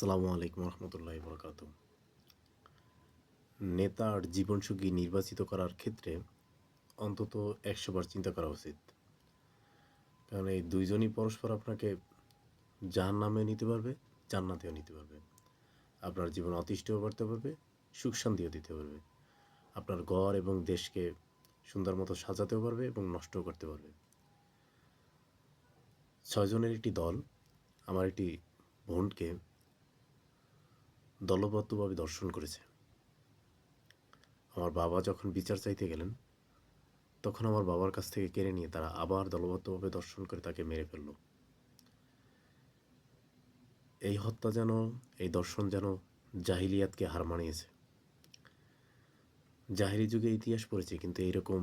আসসালামু আলাইকুম রহমতুল্লাহি বরকাতুহ। নেতা আর জীবনসঙ্গী নির্বাচিত করার ক্ষেত্রে অন্তত ১০০ বার চিন্তা করা উচিত। কারণ এই দুইজনই পরস্পর আপনাকে জাহান্নামেও নিতে পারবে, জান্নাতেও নিতে পারবে। আপনার জীবন অতিষ্ঠও করতে পারবে, সুখ শান্তিও দিতে পারবে। আপনার ঘর এবং দেশকে সুন্দর মতো সাজাতেও পারবে এবং নষ্টও করতে পারবে। ৬ জনের একটি দল আমার একটি বোনকে দলবদ্ধভাবে ধর্ষণ করেছে। আমার বাবা যখন বিচার চাইতে গেলেন, তখন আমার বাবার কাছ থেকে কেড়ে নিয়ে তারা আবার দলবদ্ধভাবে ধর্ষণ করে তাকে মেরে ফেলল। এই হত্যা যেন, এই ধর্ষণ যেন জাহিলিয়াতকে হার মানিয়েছে। জাহিলি যুগে ইতিহাস পড়েছি, কিন্তু এইরকম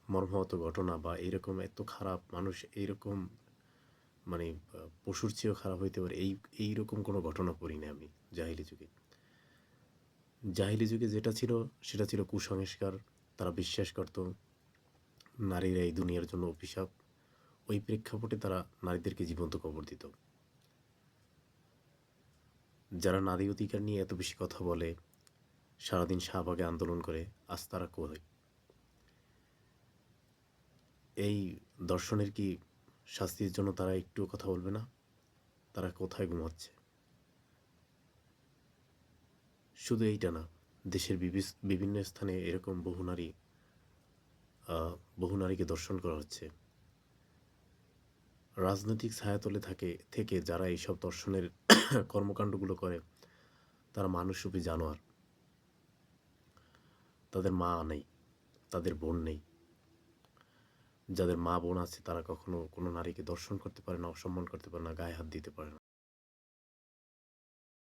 মর্মাহত ঘটনা বা এইরকম এত খারাপ মানুষ, এইরকম মানে পশুর চেয়েও খারাপ হইতে পারে, এইরকম কোনো ঘটনা পড়িনি আমি জাহিলি যুগে। জাহিলি যুগে যেটা ছিল সেটা ছিল কুসংস্কার। তারা বিশ্বাস করত নারীরা এই দুনিয়ার জন্য অভিশাপ। ওই প্রেক্ষাপটে তারা নারীদেরকে জীবন্ত কবর দিত। যারা নারী অধিকার নিয়ে এত বেশি কথা বলে, সারাদিন শাহবাগে আন্দোলন করে, আজ তারা কোথায়? এই দর্শনের কি শাস্তির জন্য তারা একটুও কথা বলবে না? তারা কোথায় ঘুমাচ্ছে? শুধু এইটা না, দেশের বিভিন্ন স্থানে এরকম বহু নারীকে দর্শন করা হচ্ছে। রাজনৈতিক ছায়াতলে থেকে যারা এইসব দর্শনের কর্মকাণ্ডগুলো করে, তারা মানুষরূপী জানোয়ার। তাদের মা নেই, তাদের বোন নেই। যাদের মা বোন আছে তারা কখনো কোনো নারীকে দর্শন করতে পারে না, অসম্মান করতে পারে না, গায়ে হাত দিতে পারে না।